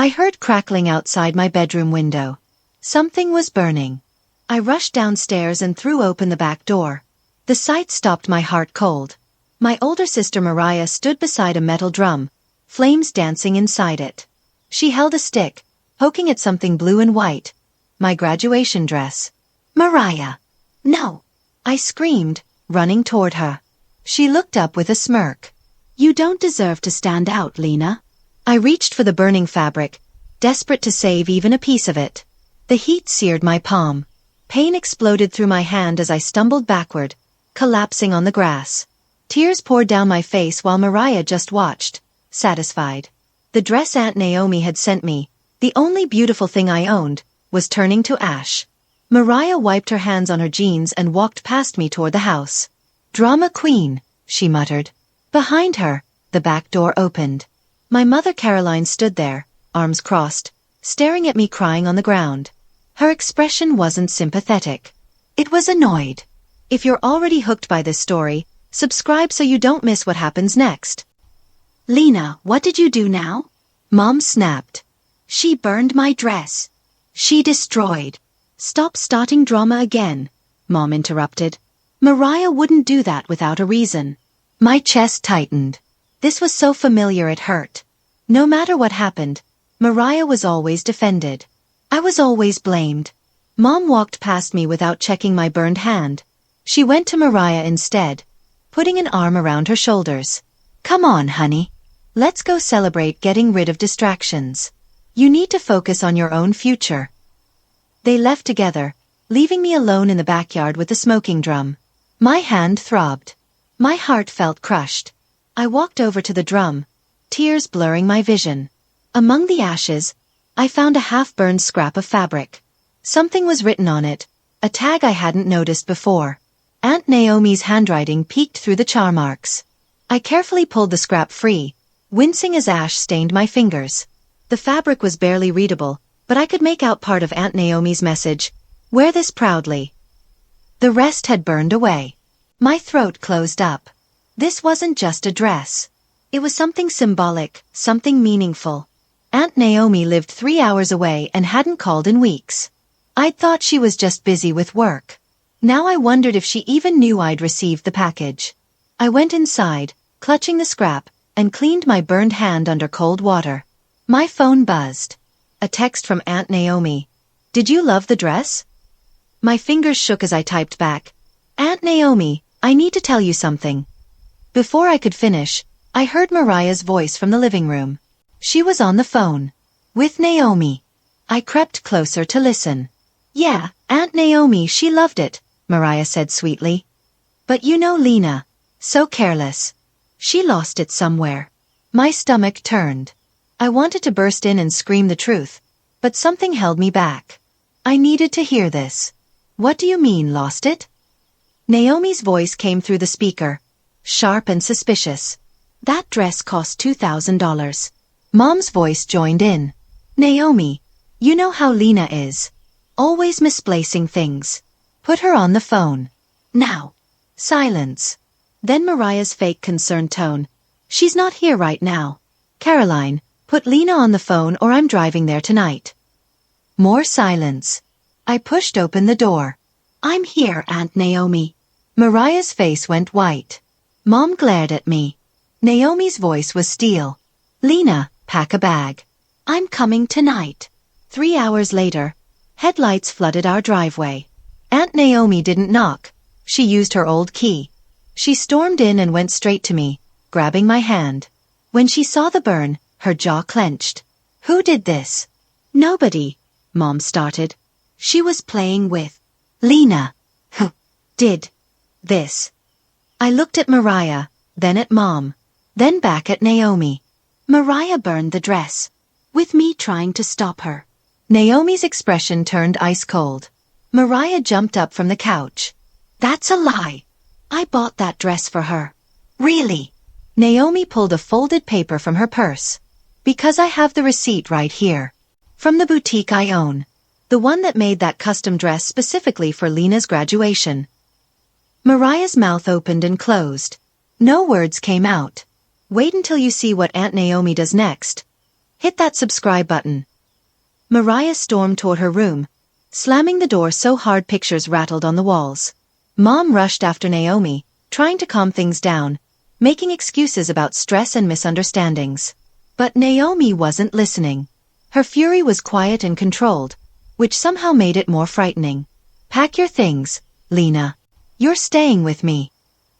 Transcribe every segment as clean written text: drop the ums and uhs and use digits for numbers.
I heard crackling outside my bedroom window. Something was burning. I rushed downstairs and threw open the back door. The sight stopped my heart cold. My older sister Mariah stood beside a metal drum, flames dancing inside it. She held a stick, poking at something blue and white. My graduation dress. "Mariah! No!" I screamed, running toward her. She looked up with a smirk. "You don't deserve to stand out, Lina." I reached for the burning fabric, desperate to save even a piece of it. The heat seared my palm. Pain exploded through my hand as I stumbled backward, collapsing on the grass. Tears poured down my face while Mariah just watched, satisfied. The dress Aunt Naomi had sent me, the only beautiful thing I owned, was turning to ash. Mariah wiped her hands on her jeans and walked past me toward the house. "Drama queen," she muttered. Behind her, the back door opened. My mother Caroline stood there, arms crossed, staring at me crying on the ground. Her expression wasn't sympathetic. It was annoyed. If you're already hooked by this story, subscribe so you don't miss what happens next. "Lina, what did you do now?" Mom snapped. "She burned my dress. She destroyed." "Stop starting drama again," Mom interrupted. "Mariah wouldn't do that without a reason." My chest tightened. This was so familiar it hurt. No matter what happened, Mariah was always defended. I was always blamed. Mom walked past me without checking my burned hand. She went to Mariah instead, putting an arm around her shoulders. "Come on, honey. Let's go celebrate getting rid of distractions. You need to focus on your own future." They left together, leaving me alone in the backyard with the smoking drum. My hand throbbed. My heart felt crushed. I walked over to the drum, tears blurring my vision. Among the ashes, I found a half-burned scrap of fabric. Something was written on it, a tag I hadn't noticed before. Aunt Naomi's handwriting peeked through the char marks. I carefully pulled the scrap free, wincing as ash stained my fingers. The fabric was barely readable, but I could make out part of Aunt Naomi's message: "Wear this proudly." The rest had burned away. My throat closed up. This wasn't just a dress. It was something symbolic, something meaningful. Aunt Naomi lived 3 hours away and hadn't called in weeks. I'd thought she was just busy with work. Now I wondered if she even knew I'd received the package. I went inside, clutching the scrap, and cleaned my burned hand under cold water. My phone buzzed. A text from Aunt Naomi. "Did you love the dress?" My fingers shook as I typed back, "Aunt Naomi, I need to tell you something." Before I could finish, I heard Mariah's voice from the living room. She was on the phone. With Naomi. I crept closer to listen. "Yeah, Aunt Naomi, she loved it," Mariah said sweetly. "But you know Lina. So careless. She lost it somewhere." My stomach turned. I wanted to burst in and scream the truth, but something held me back. I needed to hear this. "What do you mean, lost it?" Naomi's voice came through the speaker, sharp and suspicious. "That dress cost $2,000. Mom's voice joined in. "Naomi, you know how Lina is. Always misplacing things. Put her on the phone. Now." Silence. Then Mariah's fake concerned tone. "She's not here right now. Caroline, put Lina on the phone or I'm driving there tonight." More silence. I pushed open the door. "I'm here, Aunt Naomi." Mariah's face went white. Mom glared at me. Naomi's voice was steel. "Lina, pack a bag. I'm coming tonight." 3 hours later, headlights flooded our driveway. Aunt Naomi didn't knock. She used her old key. She stormed in and went straight to me, grabbing my hand. When she saw the burn, her jaw clenched. "Who did this?" "Nobody," Mom started. "She was playing with Lina. Who did this?" I looked at Mariah, then at Mom, then back at Naomi. "Mariah burned the dress, with me trying to stop her." Naomi's expression turned ice cold. Mariah jumped up from the couch. "That's a lie. I bought that dress for her." "Really?" Naomi pulled a folded paper from her purse. "Because I have the receipt right here. From the boutique I own. The one that made that custom dress specifically for Lina's graduation." Mariah's mouth opened and closed. No words came out. "Wait until you see what Aunt Naomi does next." hit that subscribe button. Mariah stormed toward her room, slamming the door so hard pictures rattled on the walls. Mom rushed after Naomi, trying to calm things down, making excuses about stress and misunderstandings. But Naomi wasn't listening. Her fury was quiet and controlled, which somehow made it more frightening. "Pack your things, Lina. You're staying with me."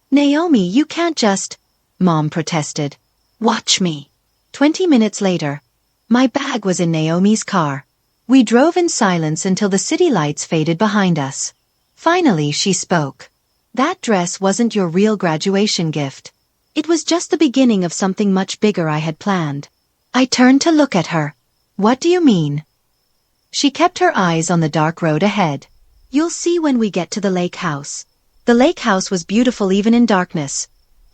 "Naomi, you can't just," Mom protested. "Watch me." 20 minutes later, my bag was in Naomi's car. We drove in silence until the city lights faded behind us. Finally she spoke. "That dress wasn't your real graduation gift. It was just the beginning of something much bigger I had planned." I turned to look at her. "What do you mean?" She kept her eyes on the dark road ahead. "You'll see when we get to the lake house." The lake house was beautiful even in darkness.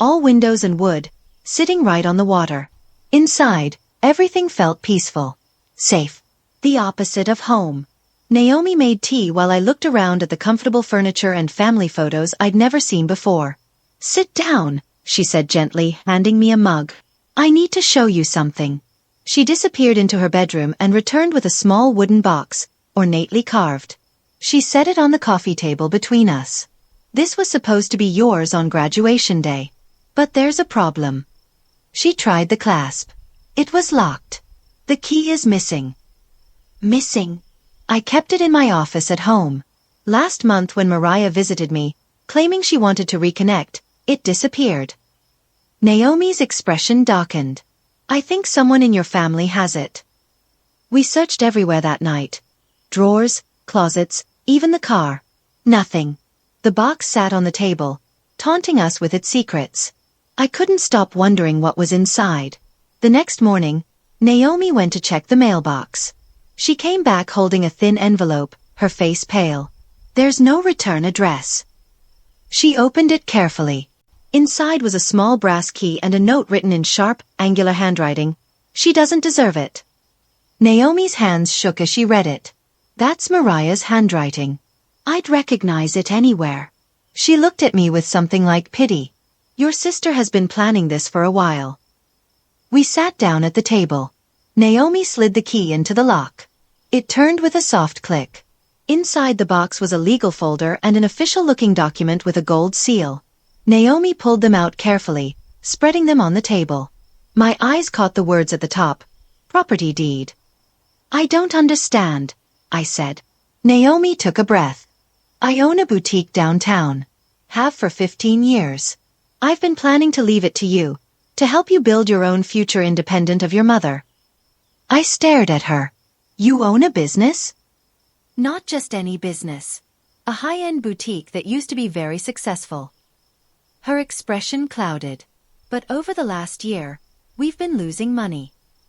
All windows and wood, sitting right on the water. Inside, everything felt peaceful. Safe. The opposite of home. Naomi made tea while I looked around at the comfortable furniture and family photos I'd never seen before. "Sit down," she said gently, handing me a mug. "I need to show you something." She disappeared into her bedroom and returned with a small wooden box, ornately carved. She set it on the coffee table between us. "This was supposed to be yours on graduation day. But there's a problem." She tried the clasp. It was locked. "The key is missing." Missing? I kept it in my office at home. Last month when Mariah visited me, claiming she wanted to reconnect, it disappeared. Naomi's expression darkened. "I think someone in your family has it." We searched everywhere that night. Drawers, closets, even the car. Nothing. The box sat on the table, taunting us with its secrets. I couldn't stop wondering what was inside. The next morning, Naomi went to check the mailbox. She came back holding a thin envelope, her face pale. "There's no return address." She opened it carefully. Inside was a small brass key and a note written in sharp, angular handwriting. "She doesn't deserve it." Naomi's hands shook as she read it. "That's Mariah's handwriting. I'd recognize it anywhere." She looked at me with something like pity. "Your sister has been planning this for a while." We sat down at the table. Naomi slid the key into the lock. It turned with a soft click. Inside the box was a legal folder and an official-looking document with a gold seal. Naomi pulled them out carefully, spreading them on the table. My eyes caught the words at the top. "Property deed." "I don't understand," I said. Naomi took a breath. "I own a boutique downtown. Have for 15 years. I've been planning to leave it to you, to help you build your own future independent of your mother." I stared at her. "You own a business?" "Not just any business. A high-end boutique that used to be very successful." Her expression clouded. "But over the last year, we've been losing money.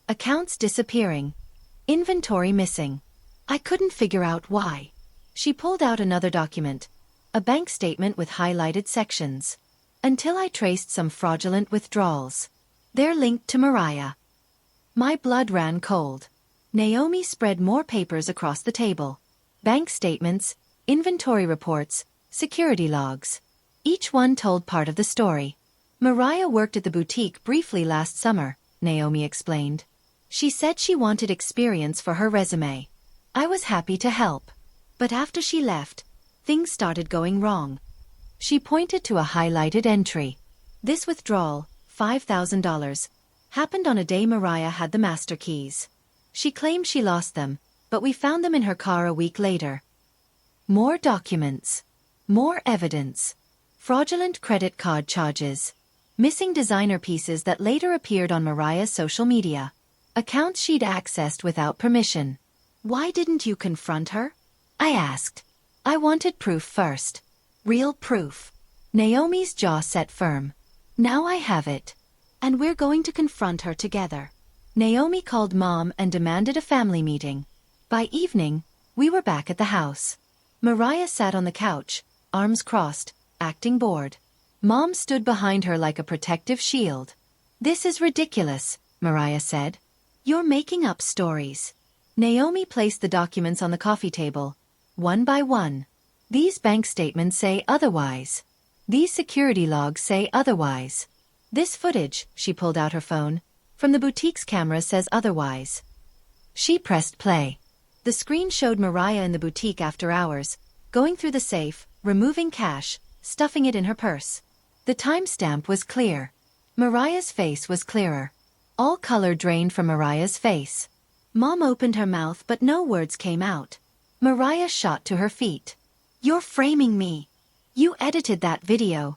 Accounts disappearing. Inventory missing. I couldn't figure out why." She pulled out another document, a bank statement with highlighted sections. "Until I traced some fraudulent withdrawals. They're linked to Mariah." My blood ran cold. Naomi spread more papers across the table. Bank statements, inventory reports, security logs. Each one told part of the story. "Mariah worked at the boutique briefly last summer," Naomi explained. "She said she wanted experience for her resume. I was happy to help. But after she left, things started going wrong." She pointed to a highlighted entry. "This withdrawal, $5,000, happened on a day Mariah had the master keys. She claimed she lost them, but we found them in her car a week later." More documents. More evidence. Fraudulent credit card charges. Missing designer pieces that later appeared on Mariah's social media. Accounts she'd accessed without permission. "Why didn't you confront her?" I asked. "I wanted proof first. Real proof." Naomi's jaw set firm. "Now I have it. And we're going to confront her together." Naomi called Mom and demanded a family meeting. By evening, we were back at the house. Mariah sat on the couch, arms crossed, acting bored. Mom stood behind her like a protective shield. "This is ridiculous," Mariah said. "You're making up stories." Naomi placed the documents on the coffee table, one by one. "These bank statements say otherwise. These security logs say otherwise. This footage," she pulled out her phone, From the boutique's camera says otherwise. She pressed play. The screen showed Mariah in the boutique after hours, going through the safe, removing cash, stuffing it in her purse. The timestamp was clear. Mariah's face was clearer. All color drained from Mariah's face. Mom opened her mouth but no words came out. Mariah shot to her feet. "You're framing me. You edited that video."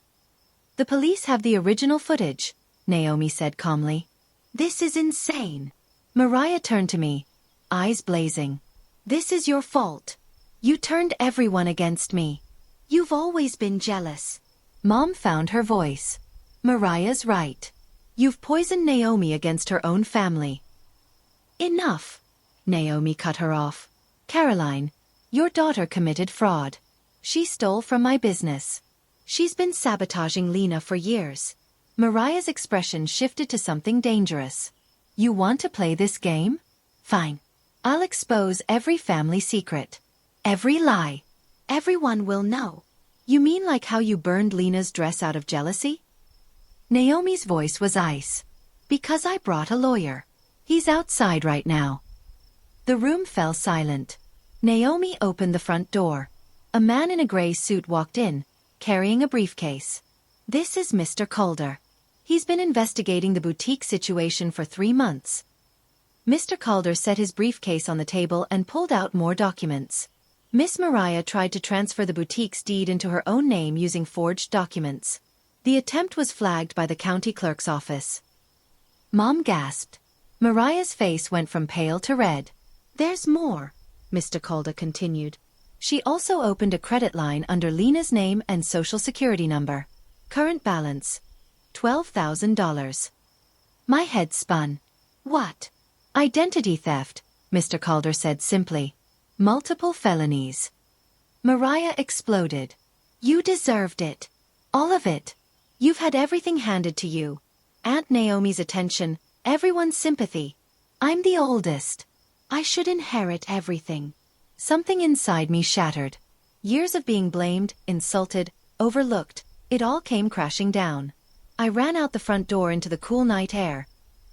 "The police have the original footage," Naomi said calmly. "This is insane." Mariah turned to me, eyes blazing. "This is your fault. You turned everyone against me. You've always been jealous." Mom found her voice. "Mariah's right. You've poisoned Naomi against her own family." "Enough." Naomi cut her off. "Caroline, your daughter committed fraud. She stole from my business. She's been sabotaging Lina for years." Mariah's expression shifted to something dangerous. "You want to play this game? Fine. I'll expose every family secret. Every lie. Everyone will know." "You mean like how you burned Lina's dress out of jealousy?" Naomi's voice was ice. "Because I brought a lawyer. He's outside right now." The room fell silent. Naomi opened the front door. A man in a gray suit walked in, carrying a briefcase. "This is Mr. Calder. He's been investigating the boutique situation for 3 months." Mr. Calder set his briefcase on the table and pulled out more documents. Miss Mariah tried to transfer the boutique's deed into her own name using forged documents. The attempt was flagged by the county clerk's office. Mom gasped. Mariah's face went from pale to red. "There's more," Mr. Calder continued. "She also opened a credit line under Lina's name and social security number. Current balance, $12,000. My head spun. "What?" "Identity theft," Mr. Calder said simply. "Multiple felonies." Mariah exploded. "You deserved it. All of it. You've had everything handed to you. Aunt Naomi's attention, everyone's sympathy. I'm the oldest. I should inherit everything." Something inside me shattered. Years of being blamed, insulted, overlooked, it all came crashing down. I ran out the front door into the cool night air,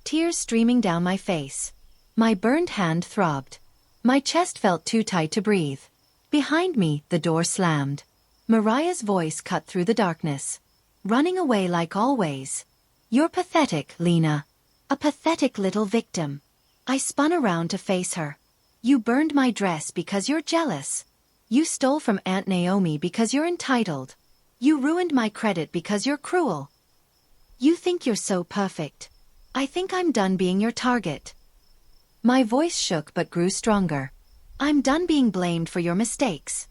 tears streaming down my face. My burned hand throbbed. My chest felt too tight to breathe. Behind me, the door slammed. Mariah's voice cut through the darkness. "Running away like always. You're pathetic, Lina. A pathetic little victim." I spun around to face her. "You burned my dress because you're jealous. You stole from Aunt Naomi because you're entitled. You ruined my credit because you're cruel. You think you're so perfect. I think I'm done being your target." My voice shook but grew stronger. "I'm done being blamed for your mistakes."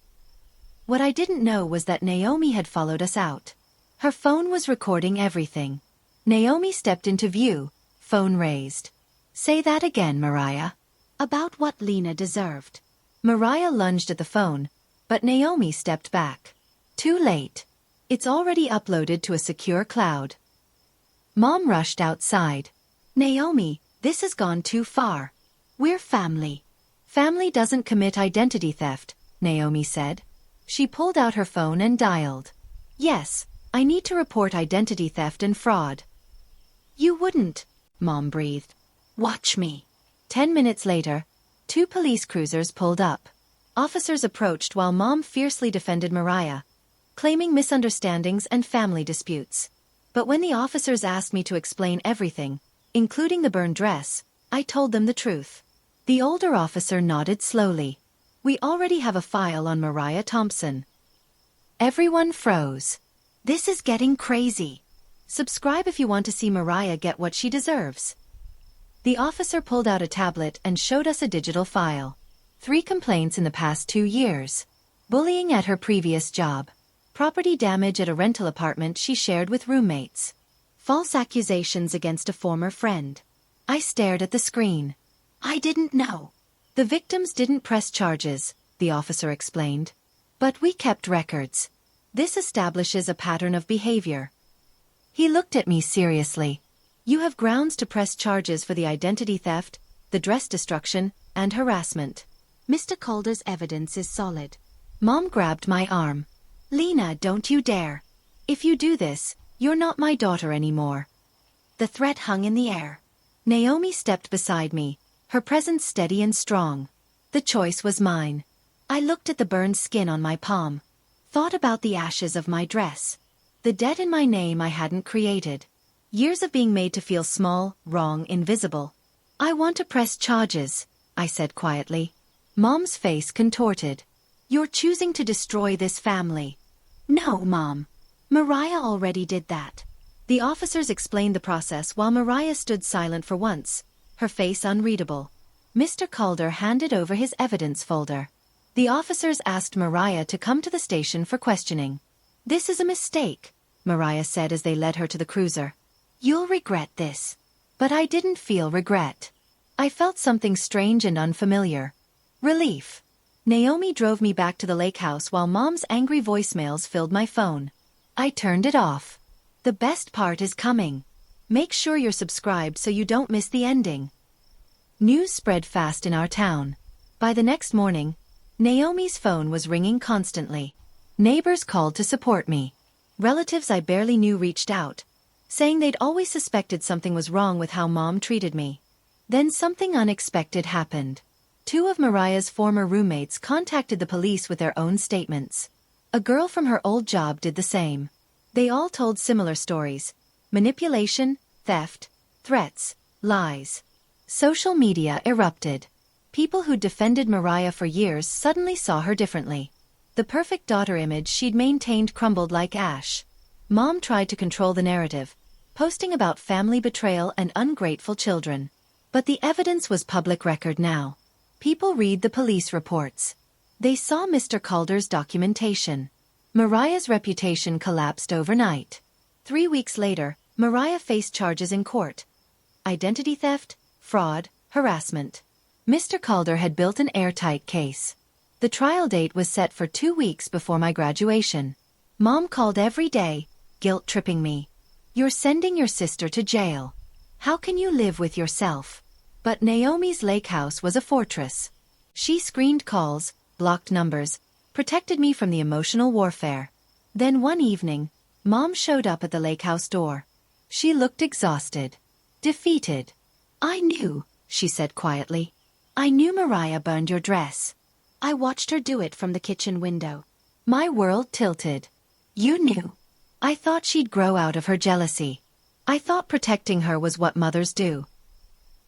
What I didn't know was that Naomi had followed us out. Her phone was recording everything. Naomi stepped into view, phone raised. "Say that again, Mariah." "About what Lina deserved." Mariah lunged at the phone, but Naomi stepped back. "Too late. It's already uploaded to a secure cloud." Mom rushed outside. "Naomi, this has gone too far. We're family." "Family doesn't commit identity theft," Naomi said. She pulled out her phone and dialed. "Yes, I need to report identity theft and fraud." "You wouldn't," Mom breathed. "Watch me." 10 minutes later, 2 police cruisers pulled up. Officers approached while Mom fiercely defended Mariah, claiming misunderstandings and family disputes. But when the officers asked me to explain everything, including the burned dress, I told them the truth. The older officer nodded slowly. "We already have a file on Mariah Thompson." Everyone froze. "This is getting crazy." "Subscribe if you want to see Mariah get what she deserves." The officer pulled out a tablet and showed us a digital file. 3 complaints in the past 2 years. Bullying at her previous job. Property damage at a rental apartment she shared with roommates. False accusations against a former friend. I stared at the screen. "I didn't know." "The victims didn't press charges," the officer explained. "But we kept records. This establishes a pattern of behavior." He looked at me seriously. "You have grounds to press charges for the identity theft, the dress destruction, and harassment. Mr. Calder's evidence is solid." Mom grabbed my arm. "Lina, don't you dare. If you do this, you're not my daughter anymore." The threat hung in the air. Naomi stepped beside me, her presence steady and strong. The choice was mine. I looked at the burned skin on my palm. Thought about the ashes of my dress. The debt in my name I hadn't created. Years of being made to feel small, wrong, invisible. I want to press charges, I said quietly. Mom's face contorted. You're choosing to destroy this family. No, Mom. Mariah already did that. The officers explained the process while Mariah stood silent for once, her face unreadable. Mr. Calder handed over his evidence folder. The officers asked Mariah to come to the station for questioning. This is a mistake, Mariah said as they led her to the cruiser. You'll regret this. But I didn't feel regret. I felt something strange and unfamiliar. Relief. Naomi drove me back to the lake house while Mom's angry voicemails filled my phone. I turned it off. The best part is coming. Make sure you're subscribed so you don't miss the ending. News spread fast in our town. By the next morning, Naomi's phone was ringing constantly. Neighbors called to support me. Relatives I barely knew reached out, saying they'd always suspected something was wrong with how Mom treated me. Then something unexpected happened. 2 of Mariah's former roommates contacted the police with their own statements. A girl from her old job did the same. They all told similar stories: manipulation, theft, threats, lies. Social media erupted. People who defended Mariah for years suddenly saw her differently. The perfect daughter image she'd maintained crumbled like ash. Mom tried to control the narrative, posting about family betrayal and ungrateful children. But the evidence was public record now. People read the police reports. They saw Mr. Calder's documentation. Mariah's reputation collapsed overnight. 3 weeks later, Mariah faced charges in court. Identity theft, fraud, harassment. Mr. Calder had built an airtight case. The trial date was set for 2 weeks before my graduation. Mom called every day, guilt-tripping me. You're sending your sister to jail. How can you live with yourself? But Naomi's lake house was a fortress. She screened calls, blocked numbers, protected me from the emotional warfare. Then one evening, Mom showed up at the lake house door. She looked exhausted. Defeated. I knew, she said quietly. I knew Mariah burned your dress. I watched her do it from the kitchen window. My world tilted. You knew. I thought she'd grow out of her jealousy. I thought protecting her was what mothers do.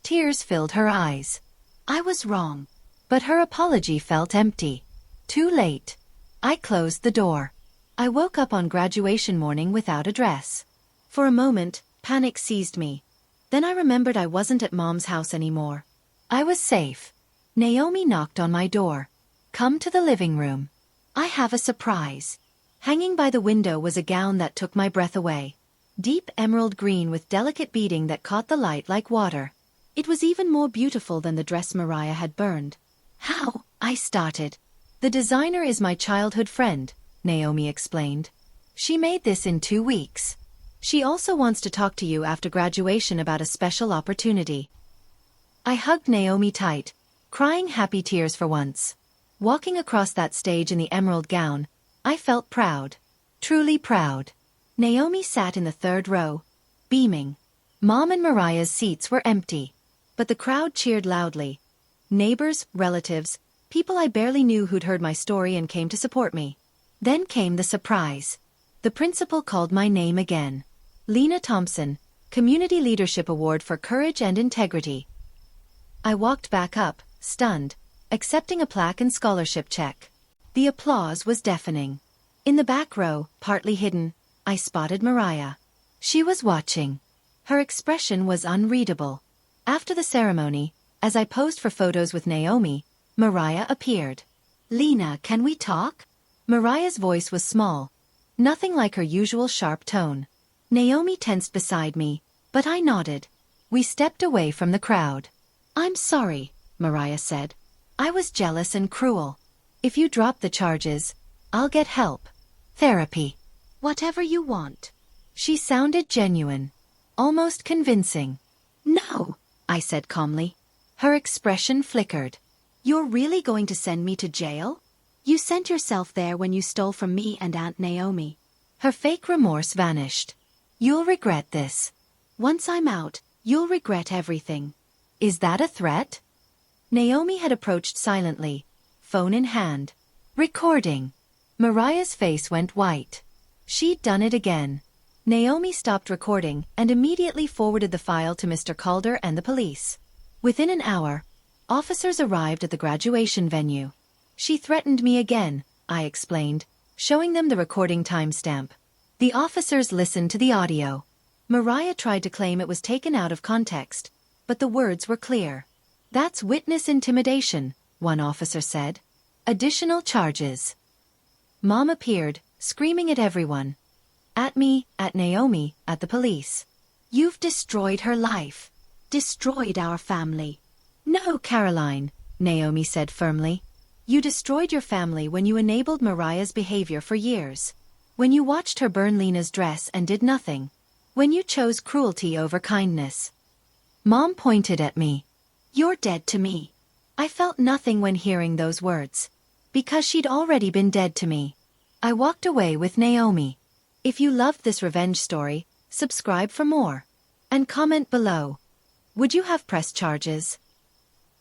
Tears filled her eyes. I was wrong. But her apology felt empty. Too late. I closed the door. I woke up on graduation morning without a dress. For a moment, panic seized me. Then I remembered I wasn't at Mom's house anymore. I was safe. Naomi knocked on my door. Come to the living room. I have a surprise. Hanging by the window was a gown that took my breath away. Deep emerald green with delicate beading that caught the light like water. It was even more beautiful than the dress Mariah had burned. How? I started. The designer is my childhood friend, Naomi explained. She made this in 2 weeks. She also wants to talk to you after graduation about a special opportunity. I hugged Naomi tight, crying happy tears for once. Walking across that stage in the emerald gown, I felt proud. Truly proud. Naomi sat in the 3rd row, beaming. Mom and Mariah's seats were empty. But the crowd cheered loudly. Neighbors, relatives, people I barely knew who'd heard my story and came to support me. Then came the surprise. The principal called my name again. Lina Thompson, Community Leadership Award for Courage and Integrity. I walked back up, stunned, accepting a plaque and scholarship check. The applause was deafening. In the back row, partly hidden, I spotted Mariah. She was watching. Her expression was unreadable. After the ceremony, as I posed for photos with Naomi, Mariah appeared. Lina, can we talk? Mariah's voice was small. Nothing like her usual sharp tone. Naomi tensed beside me, but I nodded. We stepped away from the crowd. I'm sorry, Mariah said. I was jealous and cruel. If you drop the charges, I'll get help. Therapy. Whatever you want. She sounded genuine. Almost convincing. No, I said calmly. Her expression flickered. You're really going to send me to jail? You sent yourself there when you stole from me and Aunt Naomi. Her fake remorse vanished. You'll regret this. Once I'm out, You'll regret everything. Is that a threat? Naomi had approached silently, phone in hand. Recording. Mariah's face went white. She'd done it again. Naomi stopped recording and immediately forwarded the file to Mr. Calder and the police. Within an hour, officers arrived at the graduation venue. She threatened me again, I explained, showing them the recording timestamp. The officers listened to the audio. Mariah tried to claim it was taken out of context, but the words were clear. That's witness intimidation, one officer said. Additional charges. Mom appeared, screaming at everyone. At me, at Naomi, at the police. You've destroyed her life. Destroyed our family. No, Caroline, Naomi said firmly. You destroyed your family when you enabled Mariah's behavior for years. When you watched her burn Lina's dress and did nothing. When you chose cruelty over kindness. Mom pointed at me. You're dead to me. I felt nothing when hearing those words. Because she'd already been dead to me. I walked away with Naomi. If you loved this revenge story, subscribe for more. And comment below. Would you have pressed charges?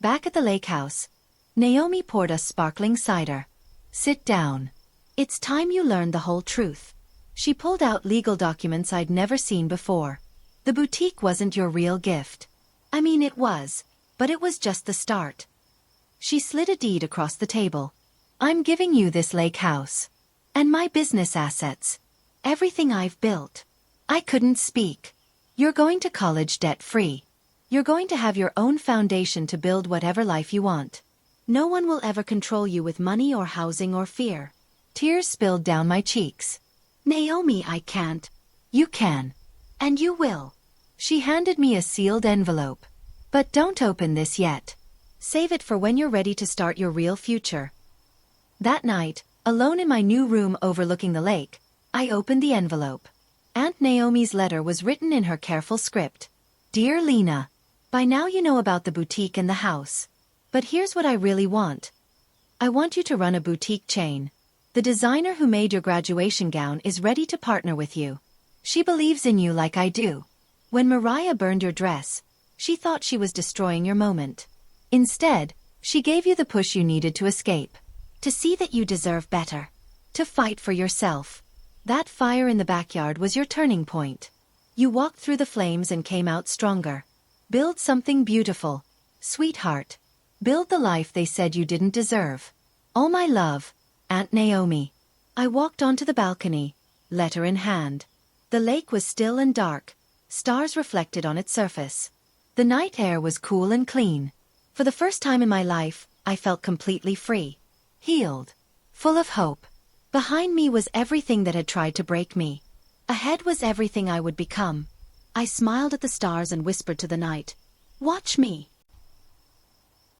Back at the lake house, Naomi poured us sparkling cider. Sit down. It's time you learned the whole truth. She pulled out legal documents I'd never seen before. The boutique wasn't your real gift. I mean, it was, but it was just the start. She slid a deed across the table. I'm giving you this lake house. And my business assets. Everything I've built. I couldn't speak. You're going to college debt-free. You're going to have your own foundation to build whatever life you want. No one will ever control you with money or housing or fear. Tears spilled down my cheeks. Naomi, I can't. You can. And you will. She handed me a sealed envelope. But don't open this yet. Save it for when you're ready to start your real future. That night, alone in my new room overlooking the lake, I opened the envelope. Aunt Naomi's letter was written in her careful script. Dear Lina, by now you know about the boutique and the house. But here's what I really want. I want you to run a boutique chain. The designer who made your graduation gown is ready to partner with you. She believes in you like I do. When Mariah burned your dress, she thought she was destroying your moment. Instead, she gave you the push you needed to escape. To see that you deserve better. To fight for yourself. That fire in the backyard was your turning point. You walked through the flames and came out stronger. Build something beautiful. Sweetheart. Build the life they said you didn't deserve. All my love, Aunt Naomi. I walked onto the balcony, letter in hand. The lake was still and dark, stars reflected on its surface. The night air was cool and clean. For the first time in my life, I felt completely free. Healed. Full of hope. Behind me was everything that had tried to break me. Ahead was everything I would become. I smiled at the stars and whispered to the night, watch me.